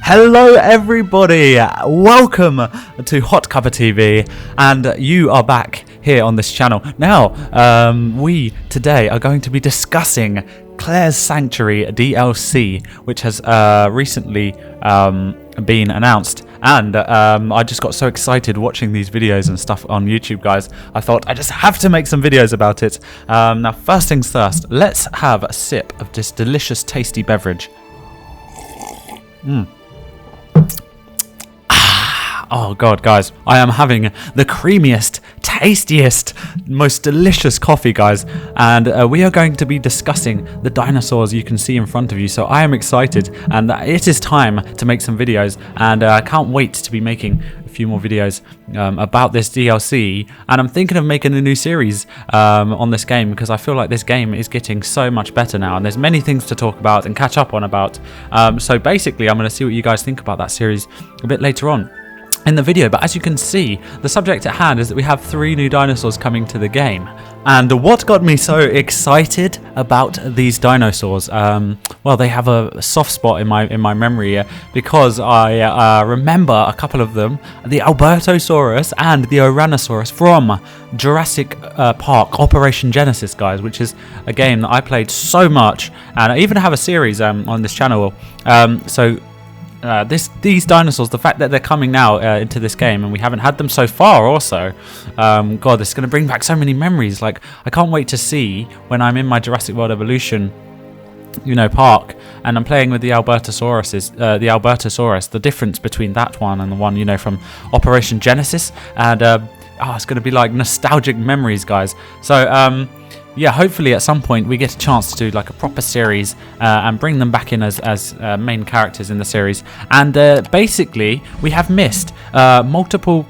Hello everybody, welcome to HotCuppaTV, and you are back here on this channel. Now, we today are going to be discussing Claire's Sanctuary DLC, which has recently been announced, and I just got so excited watching these videos and stuff on YouTube, guys. I thought I just have to make some videos about it. Now, first things first, let's have a sip of this delicious, tasty beverage. Oh god, guys, I am having the creamiest, tastiest, most delicious coffee, guys, and we are going to be discussing the dinosaurs you can see in front of you. So I am excited, and it is time to make some videos, and I can't wait to be making a few more videos about this DLC. And I'm thinking of making a new series on this game, because I feel like this game is getting so much better now, and there's many things to talk about and catch up on about. So basically, I'm going to see what you guys think about that series a bit later on in the video. But as you can see, the subject at hand is that we have 3 new dinosaurs coming to the game. And what got me so excited about these dinosaurs, well, they have a soft spot in my memory, because I remember a couple of them, the Albertosaurus and the Ouranosaurus from Jurassic Park Operation Genesis, guys, which is a game that I played so much, and I even have a series on this channel. These dinosaurs, the fact that they're coming now into this game, and we haven't had them so far also, god, this is going to bring back so many memories. Like, I can't wait to see when I'm in my Jurassic World Evolution, park, and I'm playing with the Albertosaurus, the difference between that one and the one, from Operation Genesis, and it's going to be like nostalgic memories, guys. So, yeah, hopefully at some point we get a chance to do like a proper series and bring them back in as main characters in the series. And basically, we have missed multiple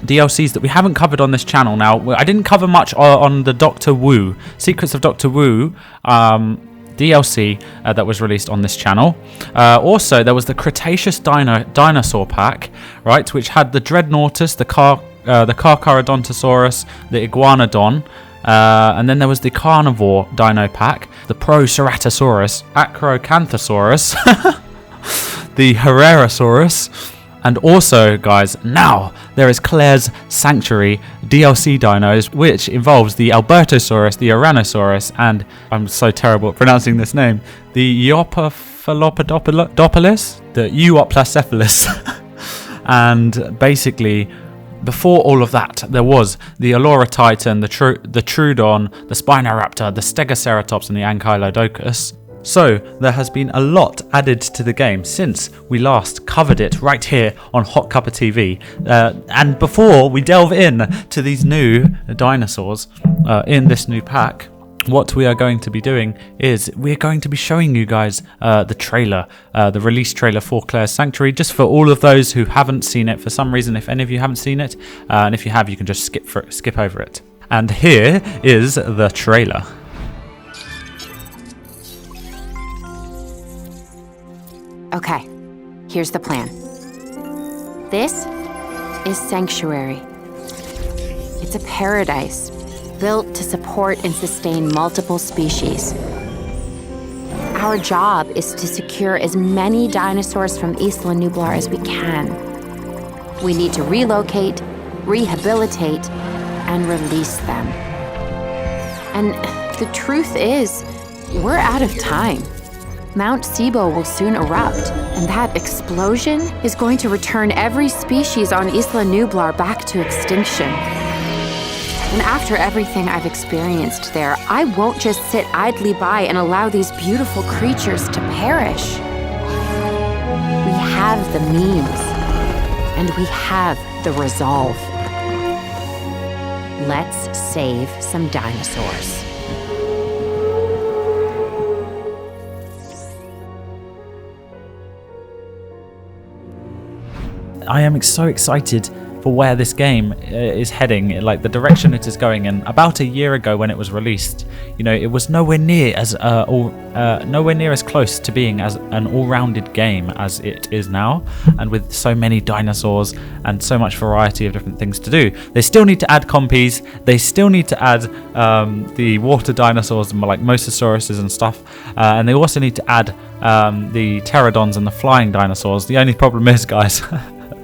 DLCs that we haven't covered on this channel. Now, I didn't cover much on the Doctor Wu, Secrets of Doctor Wu DLC that was released on this channel. Also, there was the Cretaceous Dinosaur Pack, right, which had the Dreadnoughtus, the Carcharodontosaurus, the Iguanodon. And then there was the Carnivore Dino Pack, the Proceratosaurus, Acrocanthosaurus, the Herrerasaurus, and also, guys, now there is Claire's Sanctuary DLC dinos, which involves the Albertosaurus, the Ouranosaurus, and I'm so terrible at pronouncing this name, the Euoplodopolis, the Euoplocephalus. And basically, before all of that, there was the Allura Titan, the Troodon, the Spinoraptor, the Stegoceratops, and the Ankylodocus. So there has been a lot added to the game since we last covered it right here on HotCuppaTV. And before we delve in to these new dinosaurs in this new pack, what we are going to be doing is we're going to be showing you guys the trailer, the release trailer for Claire's Sanctuary, just for all of those who haven't seen it for some reason. If any of you haven't seen it, and if you have, you can just skip over it. And here is the trailer. Okay, here's the plan. This is Sanctuary. It's a paradise built to support and sustain multiple species. Our job is to secure as many dinosaurs from Isla Nublar as we can. We need to relocate, rehabilitate, and release them. And the truth is, we're out of time. Mount Sibo will soon erupt, and that explosion is going to return every species on Isla Nublar back to extinction. And after everything I've experienced there, I won't just sit idly by and allow these beautiful creatures to perish. We have the means, and we have the resolve. Let's save some dinosaurs. I am so excited for where this game is heading, like the direction it is going in. About a year ago when it was released, you know, it was nowhere near as close to being as an all-rounded game as it is now, and with so many dinosaurs and so much variety of different things to do. They still need to add compies, they still need to add the water dinosaurs like mosasauruses and stuff, and they also need to add the pterodons and the flying dinosaurs. The only problem is, guys,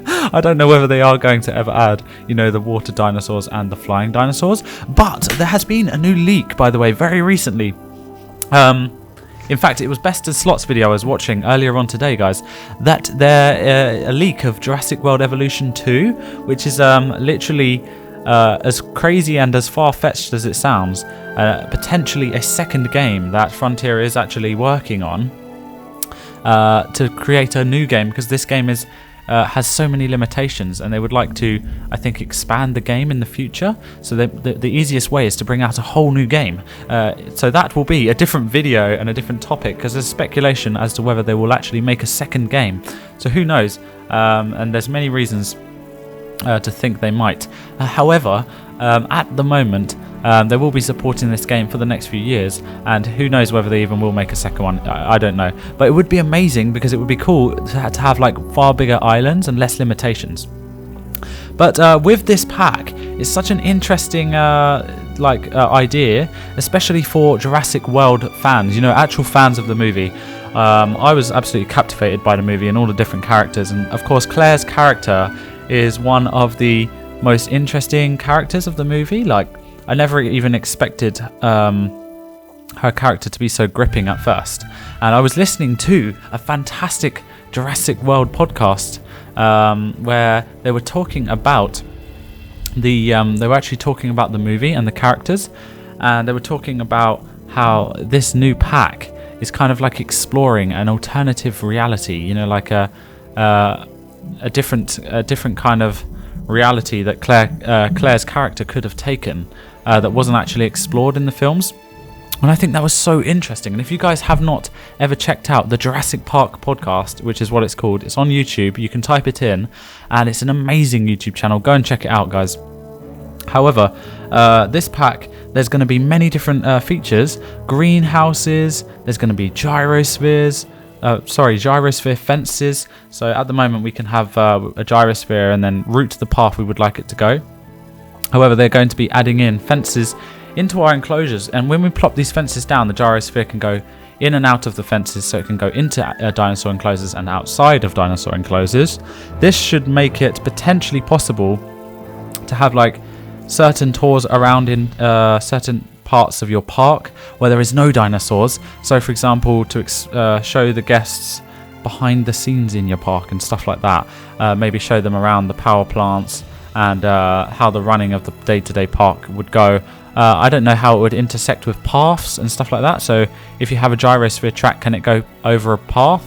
I don't know whether they are going to ever add, you know, the water dinosaurs and the flying dinosaurs. But there has been a new leak, by the way, very recently. In fact, it was Best in Slots video I was watching earlier on today, guys, that a leak of Jurassic World Evolution 2, which is literally as crazy and as far-fetched as it sounds, potentially a second game that Frontier is actually working on to create a new game, because this game is has so many limitations, and they would like to, I think, expand the game in the future. So the easiest way is to bring out a whole new game. So that will be a different video and a different topic, because there's speculation as to whether they will actually make a second game. So who knows? And there's many reasons to think they might. However, at the moment, they will be supporting this game for the next few years, and who knows whether they even will make a second one. I don't know, but it would be amazing, because it would be cool to have like far bigger islands and less limitations. But with this pack, it's such an interesting idea, especially for Jurassic World fans, you know, actual fans of the movie. I was absolutely captivated by the movie and all the different characters, and of course Claire's character is one of the most interesting characters of the movie. Like, I never even expected her character to be so gripping at first. And I was listening to a fantastic Jurassic World podcast where they were talking about they were actually talking about the movie and the characters, and they were talking about how this new pack is kind of like exploring an alternative reality, you know, like a different kind of reality that Claire's character could have taken that wasn't actually explored in the films. And I think that was so interesting. And if you guys have not ever checked out the Jurassic Park podcast, which is what it's called, it's on YouTube. You can type it in, and it's an amazing YouTube channel. Go and check it out, guys. However, this pack, there's going to be many different features. Greenhouses, there's going to be gyrospheres, gyrosphere fences. So at the moment we can have a gyrosphere and then route the path we would like it to go. However, they're going to be adding in fences into our enclosures, and when we plop these fences down, the gyrosphere can go in and out of the fences, so it can go into dinosaur enclosures and outside of dinosaur enclosures. This should make it potentially possible to have like certain tours around in certain parts of your park where there is no dinosaurs. So for example, to show the guests behind the scenes in your park and stuff like that. Maybe show them around the power plants and how the running of the day-to-day park would go. I don't know how it would intersect with paths and stuff like that. So if you have a gyrosphere track, can it go over a path?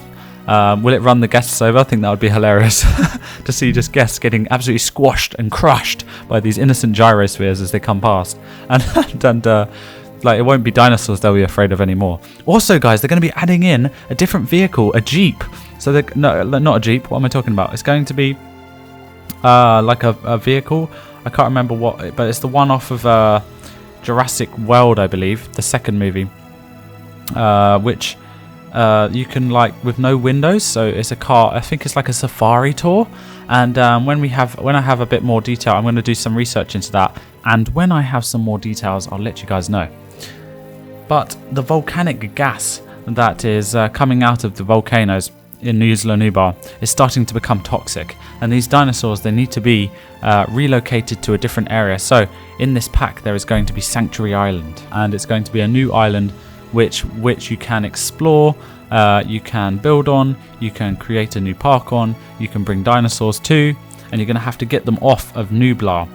Will it run the guests over? I think that would be hilarious to see just guests getting absolutely squashed and crushed by these innocent gyrospheres as they come past. And like, it won't be dinosaurs they'll be afraid of anymore. Also, guys, they're going to be adding in a different vehicle, a Jeep. So no, not a Jeep. What am I talking about? It's going to be like a vehicle. I can't remember what, but it's the one off of Jurassic World, I believe, the second movie, which you can, like, with no windows. So it's a car. I think it's like a safari tour. And when I have a bit more detail, I'm going to do some research into that. And when I have some more details, I'll let you guys know. But the volcanic gas that is coming out of the volcanoes in Isla Nublar is starting to become toxic, and these dinosaurs, they need to be relocated to a different area. So in this pack there is going to be Sanctuary Island, and it's going to be a new island which you can explore, you can build on, you can create a new park on, you can bring dinosaurs to, and you're going to have to get them off of Nublar.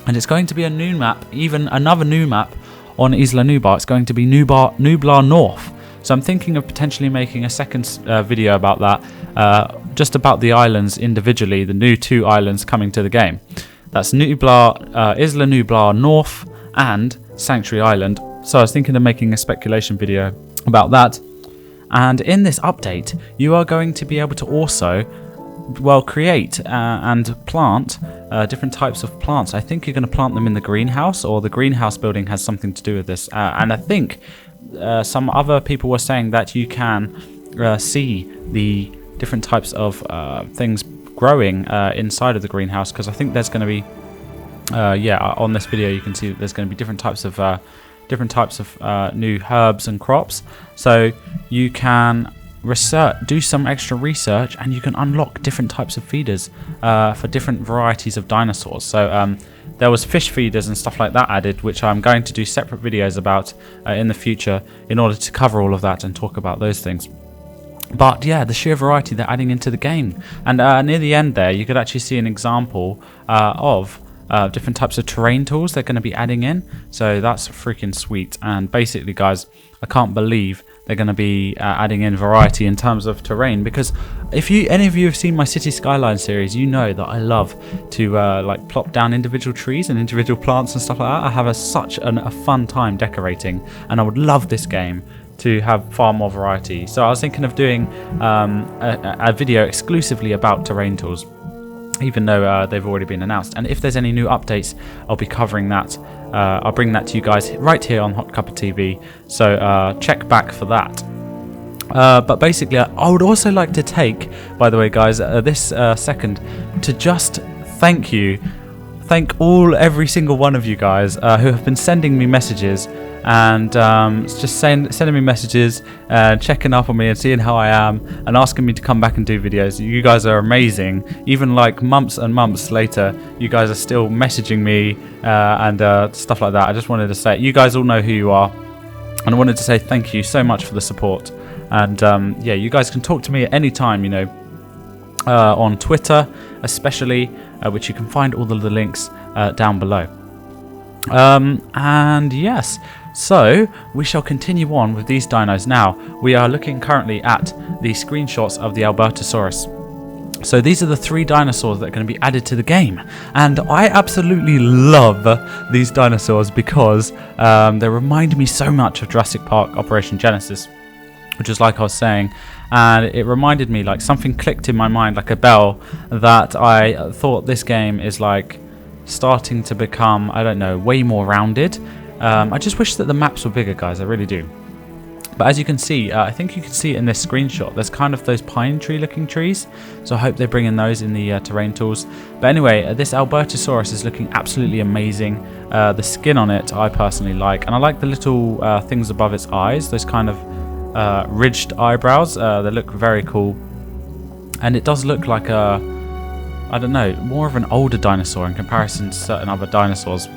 And it's going to be a new map, even another new map on Isla Nublar. It's going to be Nublar North. So I'm thinking of potentially making a second video about that, just about the islands individually, the new 2 islands coming to the game. That's Nublar, Isla Nublar North and Sanctuary Island. So I was thinking of making a speculation video about that. And in this update, you are going to be able to also well, create and plant different types of plants. I think you're going to plant them in the greenhouse, or the greenhouse building has something to do with this. And I think some other people were saying that you can see the different types of things growing inside of the greenhouse, because I think there's going to be on this video you can see that there's going to be different types of new herbs and crops, so you can do some extra research and you can unlock different types of feeders for different varieties of dinosaurs. So there was fish feeders and stuff like that added, which I'm going to do separate videos about in the future in order to cover all of that and talk about those things. But yeah, the sheer variety they're adding into the game. And near the end there, you could actually see an example of different types of terrain tools they're going to be adding in. So that's freaking sweet. And basically, guys, I can't believe they're going to be adding in variety in terms of terrain, because if any of you have seen my City Skyline series, you know that I love to like plop down individual trees and individual plants and stuff like that. I have such a fun time decorating, and I would love this game to have far more variety. So I was thinking of doing a video exclusively about terrain tools, even though they've already been announced. And if there's any new updates, I'll be covering that. I'll bring that to you guys right here on HotCuppaTV, so check back for that. But basically, I would also like to take, by the way, guys, this second to just thank every single one of you guys who have been sending me messages and just sending me messages and checking up on me and seeing how I am and asking me to come back and do videos. You guys are amazing. Even like months and months later, you guys are still messaging me and stuff like that. I just wanted to say, you guys all know who you are, and I wanted to say thank you so much for the support. And yeah, you guys can talk to me at any time, you know, on Twitter especially, which you can find all the links down below. And yes, so we shall continue on with these dinos now. We are looking currently at the screenshots of the Albertosaurus. So these are the 3 dinosaurs that are going to be added to the game, and I absolutely love these dinosaurs because they remind me so much of Jurassic Park Operation Genesis, which is like I was saying, and it reminded me, like something clicked in my mind like a bell, that I thought this game is like starting to become, I don't know, way more rounded. I just wish that the maps were bigger, guys, I really do. But as you can see, I think you can see it in this screenshot, there's kind of those pine tree looking trees, so I hope they bring in those in the terrain tools. But anyway, this Albertosaurus is looking absolutely amazing. The skin on it I personally like, and I like the little things above its eyes, those kind of ridged eyebrows. They look very cool, and it does look like I don't know, more of an older dinosaur in comparison to certain other dinosaurs.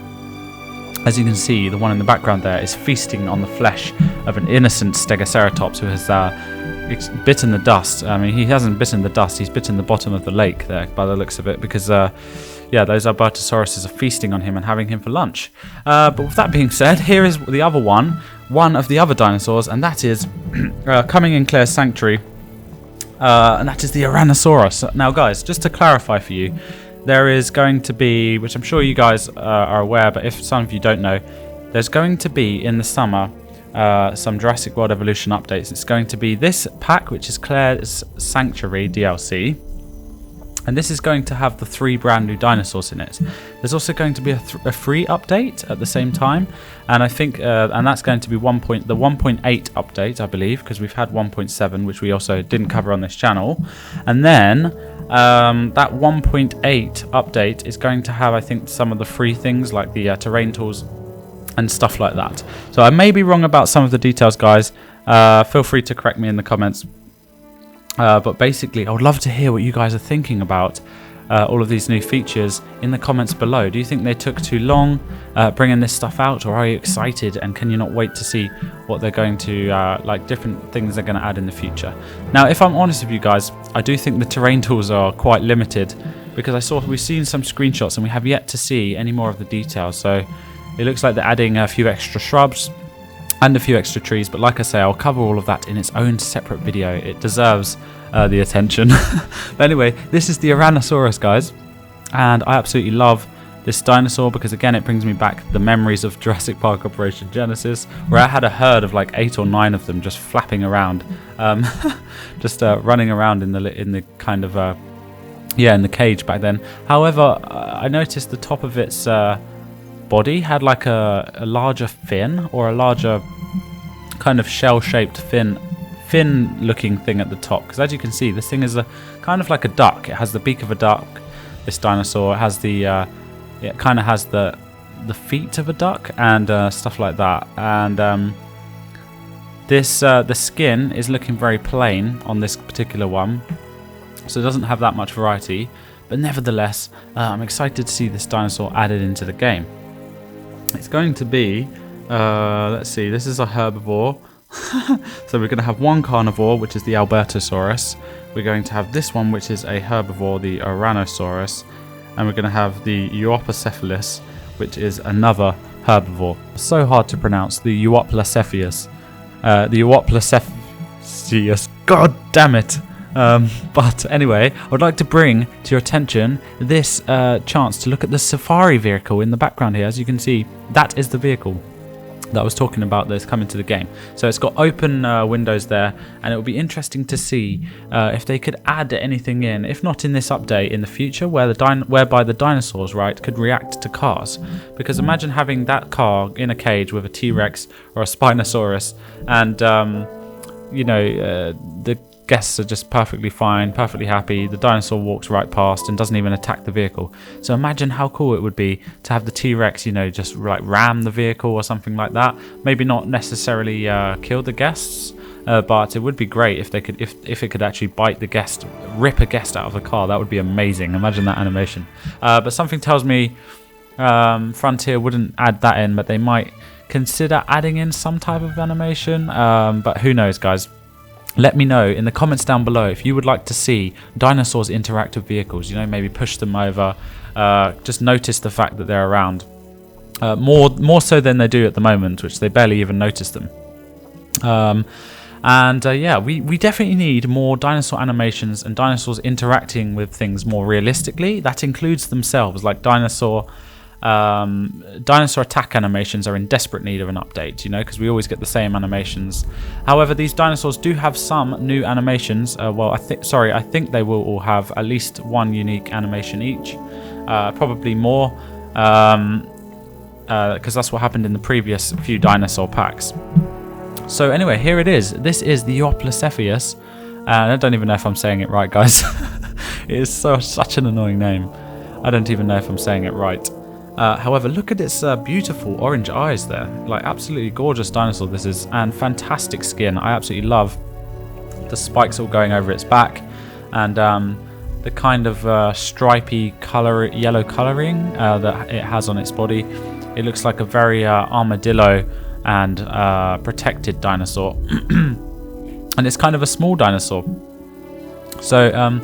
As you can see, the one in the background there is feasting on the flesh of an innocent Stegoceratops who has bitten the dust. I mean, he hasn't bitten the dust, he's bitten the bottom of the lake there by the looks of it, because yeah, those Albertosauruses are feasting on him and having him for lunch. But with that being said, here is the other one of the other dinosaurs, and that is coming in Claire's sanctuary, and that is the Tyrannosaurus. Now guys, just to clarify for you, there is going to be, which I'm sure you guys are aware, but if some of you don't know, there's going to be in the summer some Jurassic World Evolution updates. It's going to be this pack, which is Claire's Sanctuary DLC, and this is going to have the 3 brand new dinosaurs in it. There's also going to be a free update at the same time, and I think and that's going to be the 1.8 update, I believe, because we've had 1.7, which we also didn't cover on this channel. And then that 1.8 update is going to have, I think, some of the free things like the terrain tools and stuff like that. So I may be wrong about some of the details, guys. Feel free to correct me in the comments. But basically, I would love to hear what you guys are thinking about all of these new features in the comments below. Do you think they took too long bringing this stuff out, or are you excited and can you not wait to see what they're going to, like different things they're going to add in the future? Now, if I'm honest with you guys, I do think the terrain tools are quite limited, because we've seen some screenshots and we have yet to see any more of the details. So it looks like they're adding a few extra shrubs and a few extra trees, but like I say, I'll cover all of that in its own separate video. It deserves the attention. But anyway, this is the Tyrannosaurus, guys, and I absolutely love this dinosaur because, again, it brings me back the memories of Jurassic Park Operation Genesis, where I had a herd of like 8 or 9 of them just flapping around, just running around in the kind of Yeah, in the cage back then. However, I noticed the top of its body had like a larger fin, or a larger kind of shell-shaped fin-looking thing at the top. Because as you can see, this thing is a kind of like a duck. It has the beak of a duck. This dinosaur has the it kind of has the feet of a duck and stuff like that. And the skin is looking very plain on this particular one. So it doesn't have that much variety, but nevertheless, I'm excited to see this dinosaur added into the game. It's going to be, let's see, this is a herbivore. So we're going to have one carnivore, which is the Albertosaurus. We're going to have this one, which is a herbivore, the Ouranosaurus. And we're going to have the Euoplocephalus, which is another herbivore. So hard to pronounce, the Euoplocephalus. The Euoplocephalus, god damn it! But anyway, I would like to bring to your attention this chance to look at the safari vehicle in the background here. As you can see, that is the vehicle that I was talking about that's coming to the game. So it's got open windows there, and it will be interesting to see if they could add anything in, if not in this update, in the future, whereby the dinosaurs, right, could react to cars. Because imagine having that car in a cage with a T-Rex or a Spinosaurus, and you know, the guests are just perfectly fine, perfectly happy. The dinosaur walks right past and doesn't even attack the vehicle. So imagine how cool it would be to have the T-Rex, you know, just like ram the vehicle or something like that. Maybe not necessarily kill the guests, but it would be great if they could, if it could actually bite the guest, rip a guest out of the car. That would be amazing. Imagine that animation. But something tells me Frontier wouldn't add that in, but they might consider adding in some type of animation. But who knows, guys? Let me know in the comments down below if you would like to see dinosaurs interact with vehicles. You know, maybe push them over. Just notice the fact that they're around. More so than they do at the moment, which they barely even notice them. Yeah, we definitely need more dinosaur animations and dinosaurs interacting with things more realistically. That includes themselves, like dinosaur attack animations are in desperate need of an update, you know, because we always get the same animations. However, these dinosaurs do have some new animations. Well, I think they will all have at least one unique animation each, probably more, because that's what happened in the previous few dinosaur packs. So anyway, here it is. This is the Euoplocephalus, and I don't even know if I'm saying it right, guys. It is such an annoying name. I don't even know if I'm saying it right. However, look at its beautiful orange eyes there. Like, absolutely gorgeous dinosaur this is, and fantastic skin. I absolutely love the spikes all going over its back, and the kind of stripy yellow colouring that it has on its body. It looks like a very armadillo and protected dinosaur. And it's kind of a small dinosaur. So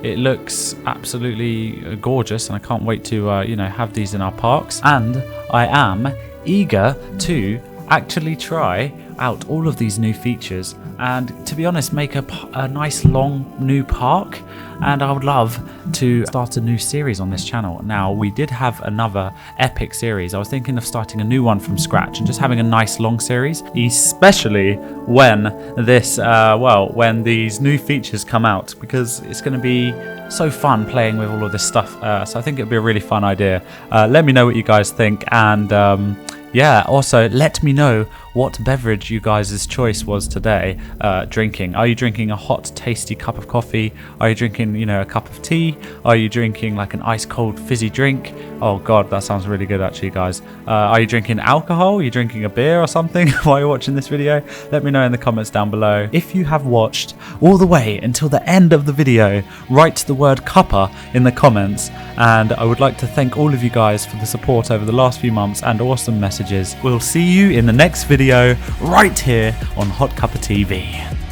it looks absolutely gorgeous, and I can't wait to you know, have these in our parks. And I am eager to actually try out all of these new features and, to be honest, make a nice long new park. And I would love to start a new series on this channel. Now, we did have another epic series. I was thinking of starting a new one from scratch and just having a nice long series, especially when this when these new features come out, because it's going to be so fun playing with all of this stuff. So I think it'd be a really fun idea. Let me know what you guys think, and yeah, also let me know what beverage you guys' choice was today drinking. Are you drinking a hot, tasty cup of coffee? Are you drinking, you know, a cup of tea? Are you drinking like an ice cold fizzy drink? Oh god, that sounds really good actually, guys. Are you drinking alcohol? Are you drinking a beer or something while you're watching this video? Let me know in the comments down below. If you have watched all the way until the end of the video, write the word cuppa in the comments. And I would like to thank all of you guys for the support over the last few months and awesome messages. We'll see you in the next video right here on HotCuppaTV.